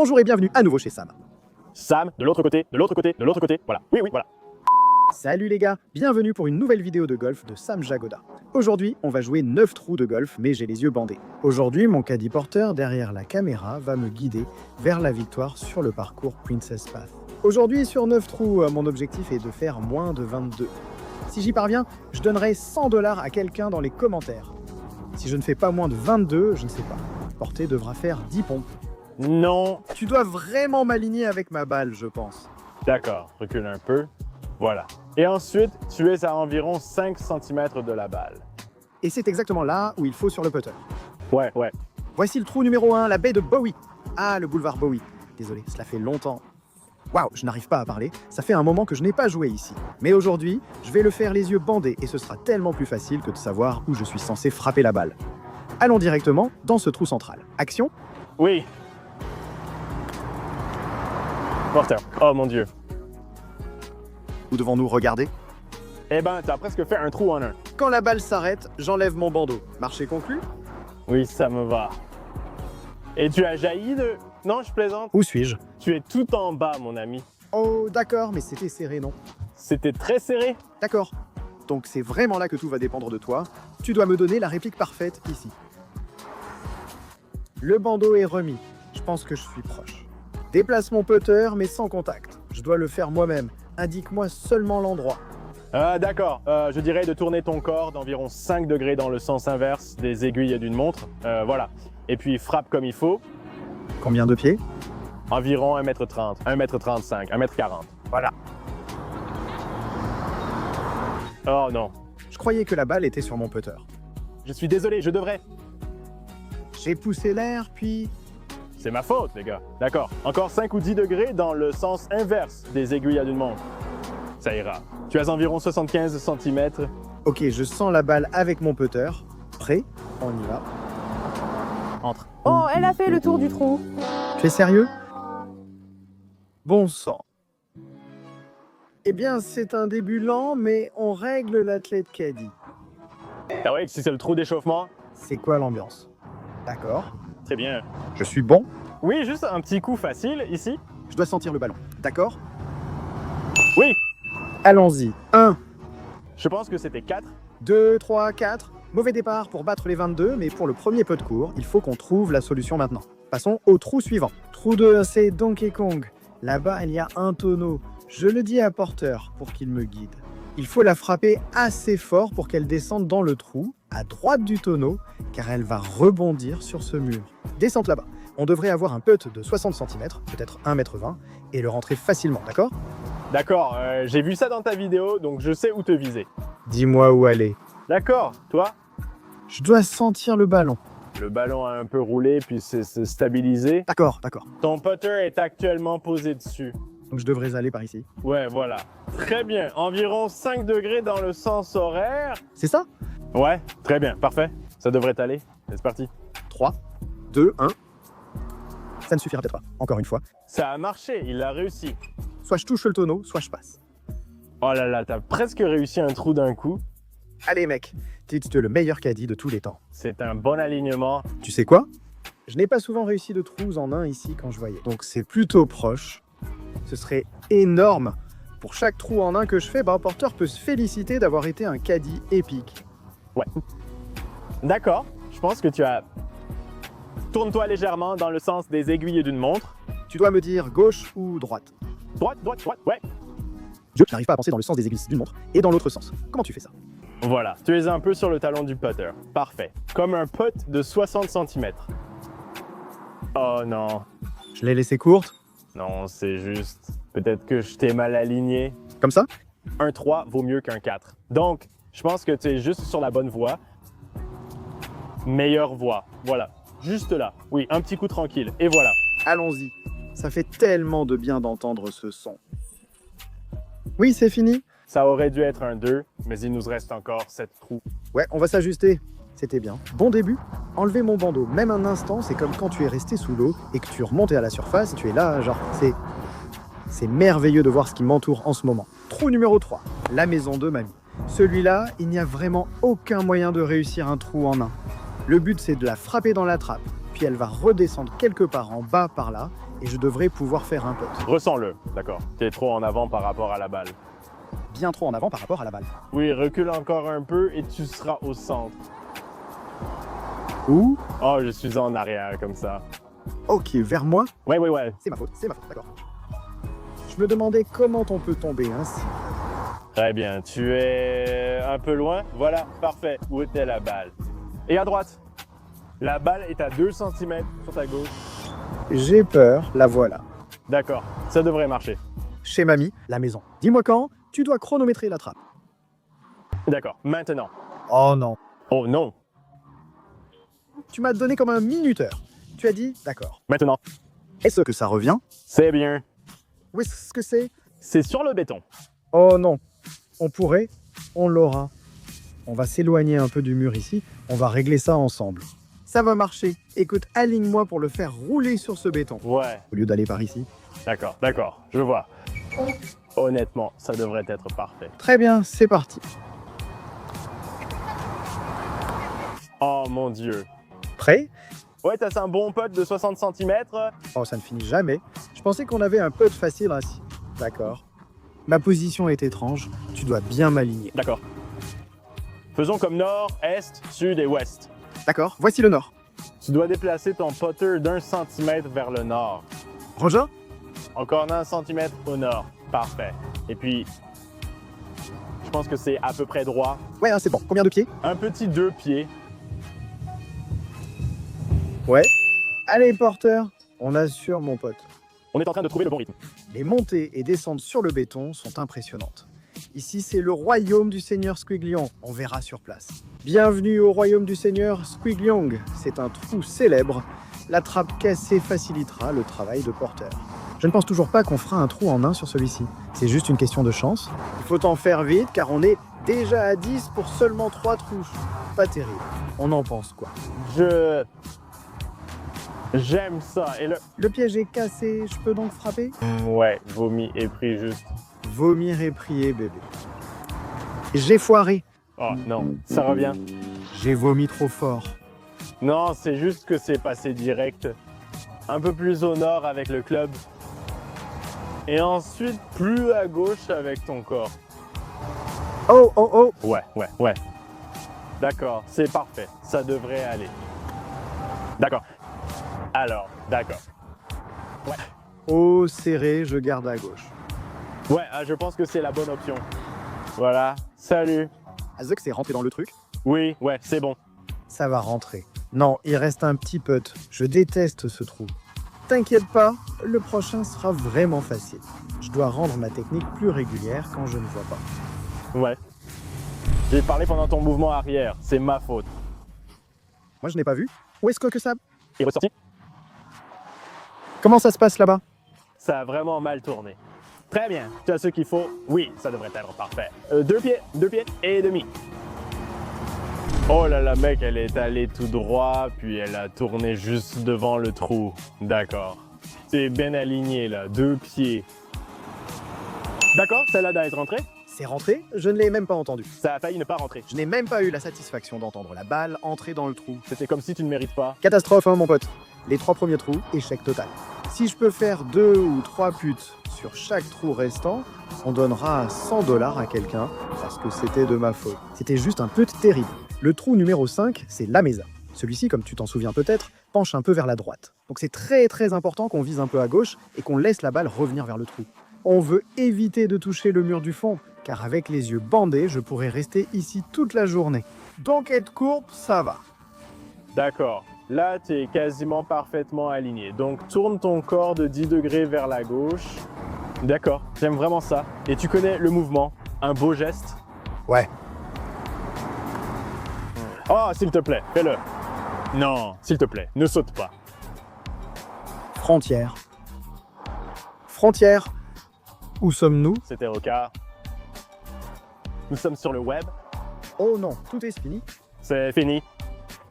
Bonjour et bienvenue à nouveau chez Sam. Sam, de l'autre côté, de l'autre côté, de l'autre côté, voilà. Oui, voilà. Salut les gars, bienvenue pour une nouvelle vidéo de golf de Sam Jagoda. Aujourd'hui, on va jouer 9 trous de golf, mais j'ai les yeux bandés. Aujourd'hui, mon caddie porteur derrière la caméra va me guider vers la victoire sur le parcours Princess Path. Aujourd'hui, sur 9 trous, mon objectif est de faire moins de 22. Si j'y parviens, je donnerai 100 $ à quelqu'un dans les commentaires. Si je ne fais pas moins de 22, je ne sais pas. Portée devra faire 10 pompes. Non. Tu dois vraiment m'aligner avec ma balle, je pense. D'accord, recule un peu. Voilà. Et ensuite, tu es à environ 5 cm de la balle. Et c'est exactement là où il faut sur le putter. Ouais. Voici le trou numéro 1, la baie de Bowie. Ah, le boulevard Bowie. Désolé, cela fait longtemps. Waouh, je n'arrive pas à parler. Ça fait un moment que je n'ai pas joué ici. Mais aujourd'hui, je vais le faire les yeux bandés et ce sera tellement plus facile que de savoir où je suis censé frapper la balle. Allons directement dans ce trou central. Action. Oui. Porteur. Oh mon Dieu. Où devons-nous regarder? Eh ben, t'as presque fait un trou en un. Quand la balle s'arrête, j'enlève mon bandeau. Marché conclu? Oui, ça me va. Et tu as jailli de... Non, je plaisante. Où suis-je? Tu es tout en bas, mon ami. Oh, d'accord, mais c'était serré, non? C'était très serré. D'accord. Donc c'est vraiment là que tout va dépendre de toi. Tu dois me donner la réplique parfaite ici. Le bandeau est remis. Je pense que je suis proche. Déplace mon putter, mais sans contact. Je dois le faire moi-même. Indique-moi seulement l'endroit. D'accord. Je dirais de tourner ton corps d'environ 5 degrés dans le sens inverse des aiguilles d'une montre. Voilà. Et puis frappe comme il faut. Combien de pieds? Environ 1m30, 1m35, 1m40. Voilà. Oh non. Je croyais que la balle était sur mon putter. Je suis désolé, je devrais. J'ai poussé l'air, puis... C'est ma faute, les gars. D'accord. Encore 5 ou 10 degrés dans le sens inverse des aiguilles d'une montre. Ça ira. Tu as environ 75 cm. Ok, je sens la balle avec mon putter. Prêt? On y va. Entre. Oh, elle a fait le tour du trou. Tu es sérieux? Bon sang. Eh bien, c'est un début lent, mais on règle l'athlète caddie. Ah ouais, si c'est le trou d'échauffement? C'est quoi l'ambiance? D'accord. Très bien. Je suis bon. Oui, juste un petit coup facile, ici. Je dois sentir le ballon. D'accord? Oui. Allons-y. 1, Je pense que c'était 4. 2, 3, 4. Mauvais départ pour battre les 22, mais pour le premier putt court, il faut qu'on trouve la solution maintenant. Passons au trou suivant. Trou 2, c'est Donkey Kong. Là-bas, il y a un tonneau. Je le dis à porteur pour qu'il me guide. Il faut la frapper assez fort pour qu'elle descende dans le trou, à droite du tonneau, car elle va rebondir sur ce mur. Descente là-bas. On devrait avoir un putt de 60 cm, peut-être 1,20 m, et le rentrer facilement, d'accord? D'accord, j'ai vu ça dans ta vidéo, donc je sais où te viser. Dis-moi où aller. D'accord, toi? Je dois sentir le ballon. Le ballon a un peu roulé, puis c'est stabilisé. D'accord. Ton putter est actuellement posé dessus. Donc je devrais aller par ici. Ouais, voilà. Très bien. Environ 5 degrés dans le sens horaire. C'est ça? Ouais, très bien. Parfait. Ça devrait aller. C'est parti. 3, 2, 1. Ça ne suffira peut-être pas. Encore une fois. Ça a marché. Il a réussi. Soit je touche le tonneau, soit je passe. Oh là là, t'as presque réussi un trou d'un coup. Allez mec, t'es le meilleur caddie de tous les temps. C'est un bon alignement. Tu sais quoi? Je n'ai pas souvent réussi de trous en un ici quand je voyais. Donc c'est plutôt proche. Ce serait énorme. Pour chaque trou en un que je fais, porteur peut se féliciter d'avoir été un caddie épique. Ouais. D'accord. Je pense que tu as... Tourne-toi légèrement dans le sens des aiguilles d'une montre. Tu dois me dire gauche ou droite. Droite, ouais. Je n'arrive pas à penser dans le sens des aiguilles d'une montre et dans l'autre sens. Comment tu fais ça? Voilà, tu es un peu sur le talon du putter. Parfait. Comme un putt de 60 cm. Oh non. Je l'ai laissé courte. Non, c'est juste... Peut-être que je t'ai mal aligné. Comme ça? Un 3 vaut mieux qu'un 4. Donc, je pense que tu es juste sur la bonne voie. Meilleure voie. Voilà. Juste là. Oui, un petit coup tranquille. Et voilà. Allons-y. Ça fait tellement de bien d'entendre ce son. Oui, c'est fini. Ça aurait dû être un 2, mais il nous reste encore 7 trous. Ouais, on va s'ajuster. C'était bien. Bon début. Enlever mon bandeau, même un instant, c'est comme quand tu es resté sous l'eau et que tu remontes à la surface, tu es là, genre, c'est merveilleux de voir ce qui m'entoure en ce moment. Trou numéro 3, la maison de mamie. Celui-là, il n'y a vraiment aucun moyen de réussir un trou en un. Le but, c'est de la frapper dans la trappe, puis elle va redescendre quelque part en bas par là, et je devrais pouvoir faire un putt. Ressens-le, d'accord. T'es trop en avant par rapport à la balle. Bien trop en avant par rapport à la balle. Oui, recule encore un peu et tu seras au centre. Où? Oh, je suis en arrière comme ça. Ok, vers moi? Ouais. C'est ma faute, d'accord. Je me demandais comment on peut tomber ainsi. Très bien, tu es un peu loin. Voilà, parfait. Où était la balle? Et à droite? La balle est à 2 cm sur ta gauche. J'ai peur, la voilà. D'accord, ça devrait marcher. Chez mamie, la maison. Dis-moi quand, tu dois chronométrer la trappe. D'accord, maintenant. Oh non. Oh non, Tu m'as donné comme un minuteur. Tu as dit, d'accord. maintenant. Est-ce que ça revient? C'est bien. Où est-ce que c'est? C'est sur le béton. Oh non. On pourrait, on l'aura. On va s'éloigner un peu du mur ici, on va régler ça ensemble. Ça va marcher. Écoute, aligne-moi pour le faire rouler sur ce béton. Ouais, Au lieu d'aller par ici. d'accord, je vois. Honnêtement, ça devrait être parfait. Très bien, c'est parti. Oh mon Dieu. Prêt? Ouais, t'as un bon putt de 60 cm. Oh, ça ne finit jamais. Je pensais qu'on avait un peu de facile ainsi. D'accord. Ma position est étrange, tu dois bien m'aligner. D'accord. Faisons comme nord, est, sud et ouest. D'accord, voici le nord. Tu dois déplacer ton putter d'1 cm vers le nord. Roger? Encore d'1 cm au nord. Parfait. Et puis, je pense que c'est à peu près droit. Ouais, hein, c'est bon. Combien de pieds? Un petit 2 pieds. Ouais. Allez, porteur, on assure mon pote. On est en train de trouver le bon rythme. Les montées et descentes sur le béton sont impressionnantes. Ici, c'est le royaume du seigneur Squiglion. On verra sur place. Bienvenue au royaume du seigneur Squiglion. C'est un trou célèbre. La trappe cassée facilitera le travail de porteur. Je ne pense toujours pas qu'on fera un trou en un sur celui-ci. C'est juste une question de chance. Il faut en faire vite car on est déjà à 10 pour seulement 3 trous. Pas terrible. On en pense quoi? J'aime ça. Et Le piège est cassé, je peux donc frapper? Ouais, vomi et pris juste. Vomir et prier, bébé. J'ai foiré. Oh non, ça revient. J'ai vomi trop fort. Non, c'est juste que c'est passé direct. Un peu plus au nord avec le club. Et ensuite plus à gauche avec ton corps. Oh, oh, oh. Ouais. D'accord, c'est parfait. Ça devrait aller. D'accord. Alors, d'accord. Ouais. Oh, serré, je garde à gauche. Ouais, je pense que c'est la bonne option. Voilà. Salut. Azuk, c'est rentré dans le truc? Oui, ouais, c'est bon. Ça va rentrer. Non, il reste un petit putt. Je déteste ce trou. T'inquiète pas, le prochain sera vraiment facile. Je dois rendre ma technique plus régulière quand je ne vois pas. Ouais. J'ai parlé pendant ton mouvement arrière. C'est ma faute. Moi, je n'ai pas vu. Où est-ce que ça... Et ressorti? Comment ça se passe là-bas? Ça a vraiment mal tourné. Très bien. Tu as ce qu'il faut? Oui, ça devrait être parfait. 2 pieds et demi. Oh là là, mec, elle est allée tout droit, puis elle a tourné juste devant le trou. D'accord. C'est bien aligné, là. 2 pieds. D'accord, celle-là doit être rentrée. C'est rentré? Je ne l'ai même pas entendu. Ça a failli ne pas rentrer. Je n'ai même pas eu la satisfaction d'entendre la balle entrer dans le trou. C'était comme si tu ne mérites pas. Catastrophe, hein, mon pote. Les 3 premiers trous, échec total. Si je peux faire 2 ou 3 putts sur chaque trou restant, on donnera 100 $ à quelqu'un parce que c'était de ma faute. C'était juste un putt terrible. Le trou numéro 5, c'est la mesa. Celui-ci, comme tu t'en souviens peut-être, penche un peu vers la droite. Donc c'est très important qu'on vise un peu à gauche et qu'on laisse la balle revenir vers le trou. On veut éviter de toucher le mur du fond, car avec les yeux bandés, je pourrais rester ici toute la journée. Donc être courbe, ça va. D'accord. Là, tu es quasiment parfaitement aligné. Donc, tourne ton corps de 10 degrés vers la gauche. D'accord, j'aime vraiment ça. Et tu connais le mouvement, un beau geste? Ouais. Oh, s'il te plaît, fais-le. Non, s'il te plaît, ne saute pas. Frontière. Frontière. Où sommes-nous? C'était au quart. Nous sommes sur le web. Oh non, tout est fini. C'est fini.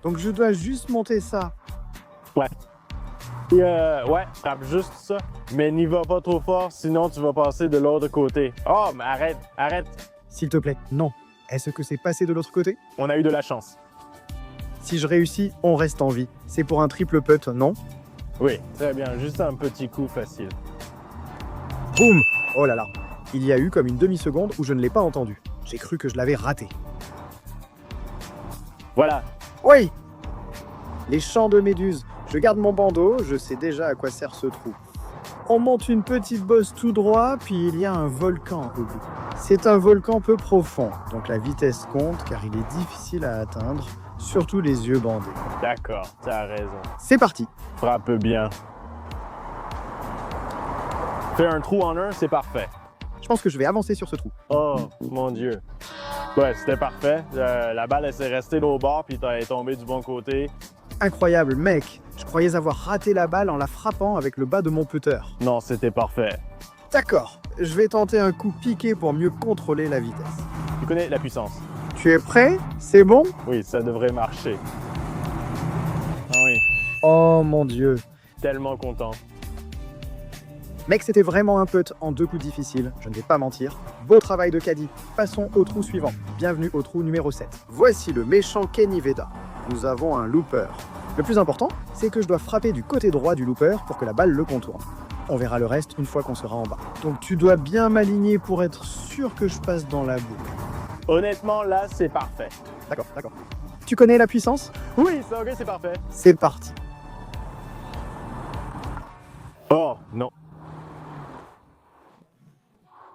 Donc je dois juste monter ça. Ouais. Et ouais, frappe juste ça. Mais n'y va pas trop fort, sinon tu vas passer de l'autre côté. Oh, mais arrête. S'il te plaît, non. Est-ce que c'est passé de l'autre côté? On a eu de la chance. Si je réussis, on reste en vie. C'est pour un triple putt, non? Oui, très bien, juste un petit coup facile. Boum! Oh là là. Il y a eu comme une demi-seconde où je ne l'ai pas entendu. J'ai cru que je l'avais raté. Voilà, Oui! Les champs de méduses. Je garde mon bandeau, je sais déjà à quoi sert ce trou. On monte une petite bosse tout droit, puis il y a un volcan au bout. C'est un volcan peu profond, donc la vitesse compte car il est difficile à atteindre, surtout les yeux bandés. d'accord, t'as raison. C'est parti! Frappe bien. Fais un trou en un, c'est parfait. Je pense que je vais avancer sur ce trou. Oh, mon Dieu. Ouais, c'était parfait. La balle, elle s'est restée au bord, puis elle est tombée du bon côté. Incroyable, mec! Je croyais avoir raté la balle en la frappant avec le bas de mon putter. Non, c'était parfait. D'accord, je vais tenter un coup piqué pour mieux contrôler la vitesse. Tu connais la puissance. Tu es prêt? C'est bon? Oui, ça devrait marcher. Ah oui, Oh mon Dieu! tellement content. Mec, c'était vraiment un putt en 2 coups difficiles, je ne vais pas mentir. Beau travail de caddie. Passons au trou suivant. Bienvenue au trou numéro 7. Voici le méchant Kenny Veda. Nous avons un looper. Le plus important, c'est que je dois frapper du côté droit du looper pour que la balle le contourne. On verra le reste une fois qu'on sera en bas. Donc tu dois bien m'aligner pour être sûr que je passe dans la boucle. Honnêtement, là, c'est parfait. D'accord. Tu connais la puissance? Oui, c'est ok, c'est parfait. C'est parti. Oh, non.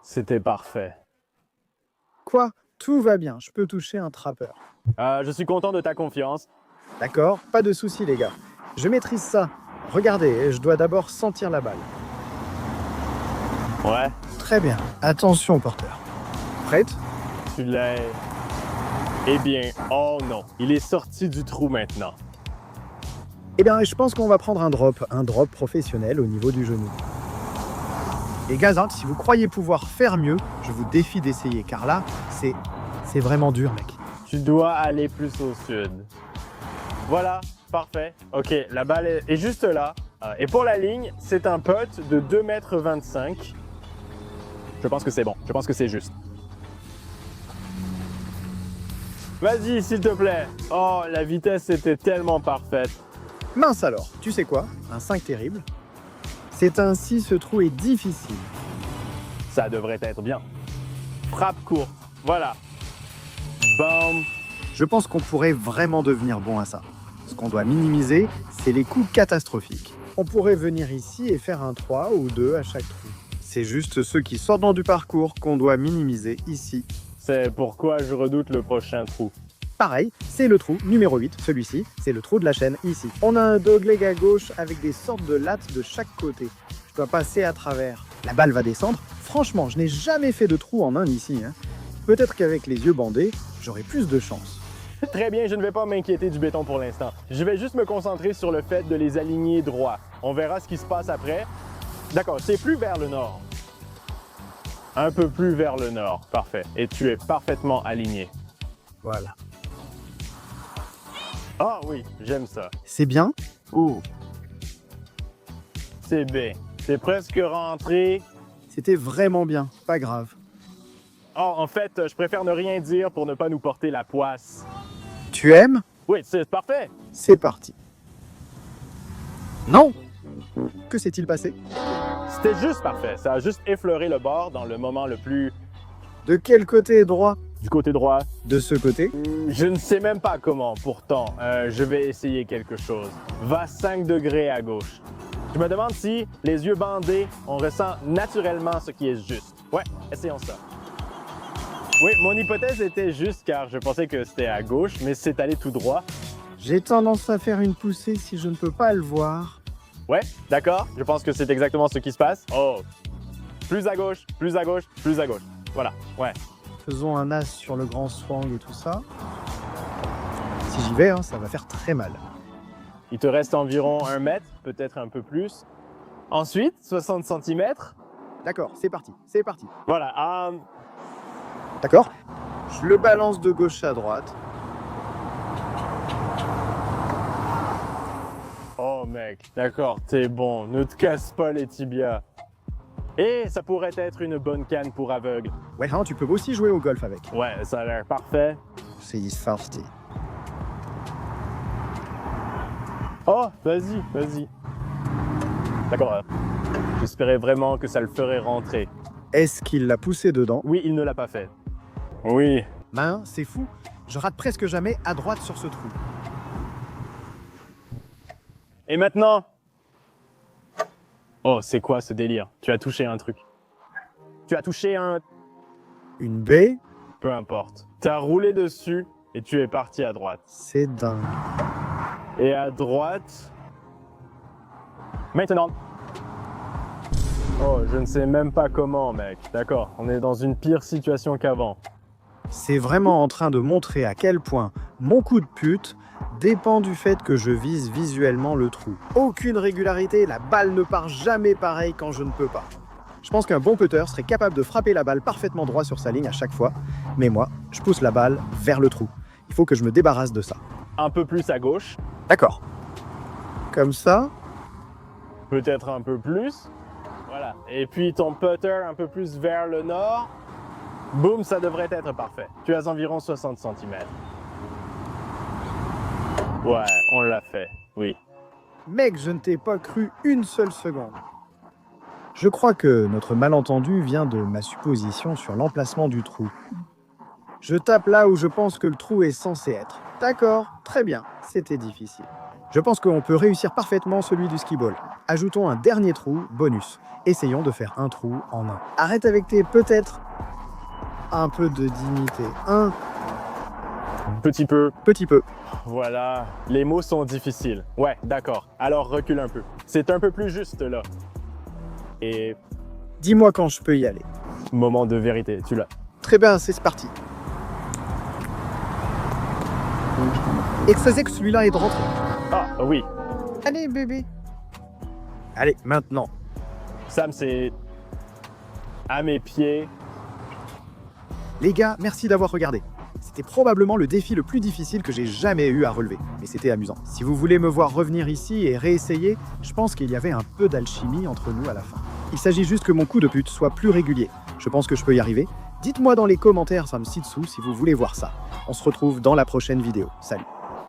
C'était parfait. Quoi? Tout va bien, je peux toucher un trappeur. Je suis content de ta confiance. D'accord? Pas de soucis les gars. Je maîtrise ça. Regardez, je dois d'abord sentir la balle. Ouais, Très bien. Attention, porteur. Prête? tu l'as. Eh bien, oh non, il est sorti du trou maintenant. Eh bien, je pense qu'on va prendre un drop professionnel au niveau du genou. Les gars, hein, si vous croyez pouvoir faire mieux, je vous défie d'essayer, car là, c'est vraiment dur, mec. Tu dois aller plus au sud. Voilà, parfait. Ok, la balle est juste là. Et pour la ligne, c'est un putt de 2,25 m. Je pense que c'est bon. Je pense que c'est juste. Vas-y, s'il te plaît. Oh, la vitesse était tellement parfaite. Mince alors, tu sais quoi? Un 5 terrible. C'est ainsi, ce trou est difficile. Ça devrait être bien. Frappe courte. Voilà. Bam. Je pense qu'on pourrait vraiment devenir bon à ça. Ce qu'on doit minimiser, c'est les coups catastrophiques. On pourrait venir ici et faire un 3 ou 2 à chaque trou. C'est juste ceux qui sortent du parcours qu'on doit minimiser ici. C'est pourquoi je redoute le prochain trou. Pareil, c'est le trou numéro 8, celui-ci, c'est le trou de la chaîne ici. On a un dogleg à gauche avec des sortes de lattes de chaque côté. Je dois passer à travers. La balle va descendre. Franchement, je n'ai jamais fait de trou en un ici. Peut-être qu'avec les yeux bandés, j'aurai plus de chance. Très bien, je ne vais pas m'inquiéter du béton pour l'instant. Je vais juste me concentrer sur le fait de les aligner droit. On verra ce qui se passe après. D'accord, c'est plus vers le nord. Un peu plus vers le nord. Parfait. Et tu es parfaitement aligné. Voilà. Ah oui, j'aime ça. C'est bien? Ouh. C'est B. C'est presque rentré. C'était vraiment bien, pas grave. Oh, en fait, je préfère ne rien dire pour ne pas nous porter la poisse. Tu aimes? Oui, c'est parfait. C'est parti. Non! Que s'est-il passé? C'était juste parfait. Ça a juste effleuré le bord dans le moment le plus... De quel côté droit? Du côté droit. De ce côté? Je ne sais même pas comment. Pourtant, je vais essayer quelque chose. Va 5 degrés à gauche. Je me demande si, les yeux bandés, on ressent naturellement ce qui est juste. Ouais, essayons ça. Oui, mon hypothèse était juste car je pensais que c'était à gauche, mais c'est allé tout droit. J'ai tendance à faire une poussée si je ne peux pas le voir. Ouais, d'accord. Je pense que c'est exactement ce qui se passe. Oh, plus à gauche, plus à gauche, plus à gauche. Voilà, ouais. Faisons un as sur le grand swing et tout ça. Si j'y vais, ça va faire très mal. Il te reste environ 1 mètre, peut-être un peu plus. Ensuite, 60 cm. D'accord, c'est parti, c'est parti. Voilà, D'accord? Je le balance de gauche à droite. Oh mec, d'accord, t'es bon, ne te casse pas les tibias. Et ça pourrait être une bonne canne pour aveugle. Ouais, tu peux aussi jouer au golf avec. Ouais, ça a l'air parfait. C'est parti. Oh, vas-y, vas-y. D'accord. J'espérais vraiment que ça le ferait rentrer. Est-ce qu'il l'a poussé dedans? Oui, il ne l'a pas fait. Oui. Ben, c'est fou. Je rate presque jamais à droite sur ce trou. Et maintenant? Oh, c'est quoi ce délire? Tu as touché un truc. Tu as touché un... Une baie? Peu importe. Tu as roulé dessus et tu es parti à droite. C'est dingue. Et à droite... Maintenant. Oh, je ne sais même pas comment, mec. D'accord, on est dans une pire situation qu'avant. C'est vraiment en train de montrer à quel point mon coup de pute dépend du fait que je vise visuellement le trou. Aucune régularité, la balle ne part jamais pareil quand je ne peux pas. Je pense qu'un bon putter serait capable de frapper la balle parfaitement droit sur sa ligne à chaque fois, mais moi, je pousse la balle vers le trou. Il faut que je me débarrasse de ça. Un peu plus à gauche, D'accord. Comme ça? peut-être un peu plus. Voilà. Et puis ton putter un peu plus vers le nord. Boum, ça devrait être parfait. Tu as environ 60 cm. Ouais, on l'a fait, oui. Mec, je ne t'ai pas cru une seule seconde. Je crois que notre malentendu vient de ma supposition sur l'emplacement du trou. Je tape là où je pense que le trou est censé être. D'accord, très bien, c'était difficile. Je pense qu'on peut réussir parfaitement celui du ski-ball. Ajoutons un dernier trou, bonus. Essayons de faire un trou en un. Arrête avec tes peut-être. Un peu de dignité. Un Petit peu. petit peu. Voilà. Les mots sont difficiles. Ouais, d'accord. Alors recule un peu. C'est un peu plus juste là. Et Dis-moi quand je peux y aller. moment de vérité, tu l'as. Très bien, c'est parti. Et ça faisait que celui-là est de rentrer. Ah, oui. Allez, bébé. Allez, maintenant. Sam, c'est à mes pieds. Les gars, merci d'avoir regardé. C'était probablement le défi le plus difficile que j'ai jamais eu à relever, mais c'était amusant. Si vous voulez me voir revenir ici et réessayer, je pense qu'il y avait un peu d'alchimie entre nous à la fin. Il s'agit juste que mon coup de pute soit plus régulier. Je pense que je peux y arriver. Dites-moi dans les commentaires, ça me ci dessous si vous voulez voir ça. On se retrouve dans la prochaine vidéo. Salut.